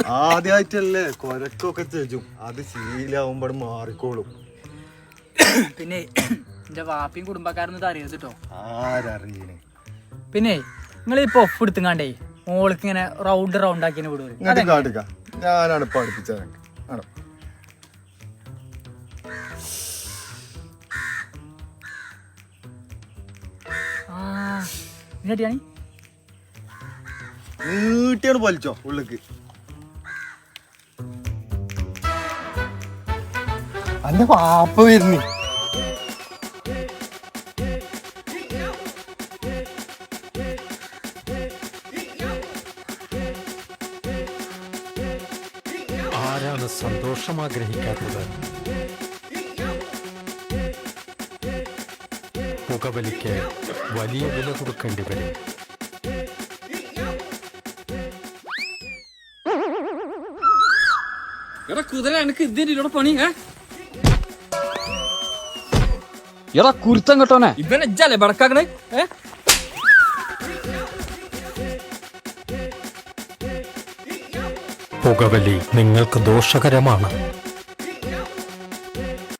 ആദ്യമായിട്ടല്ലേ കൊരക്കൊക്കെ തെജും, അത് ശീലാവുമ്പോ മാറിക്കോളും. പിന്നെ എന്റെ വാപ്പിയും കുടുംബക്കാരൊന്നും അറിയരുത് കേട്ടോ. ആരറിയണേ? പിന്നെ നിങ്ങൾ ഈ പൊഫ് എടുത്തുങ്ങാണ്ടേ മോൾക്ക് ഇങ്ങനെ റൗണ്ട് ആക്കി വിടുവരും. ഞാനാണ് പഠിപ്പിച്ചത്. നീട്ടിയാണ് വലിച്ചോ ഉള്ളിക്ക്. അന്റെ വാപ്പ വരുന്നു. ആരാണ് സന്തോഷം ആഗ്രഹിക്കാത്തത്? പുകവലിക്ക് വലിയ വില കൊടുക്കേണ്ടി വരും. കുരുത്തം കേട്ടോനെ ഇവനെ ഇജ്ജല്ലേ ബടക്കാക്കണേ. പുകവലി നിങ്ങൾക്ക് ദോഷകരമാണ്.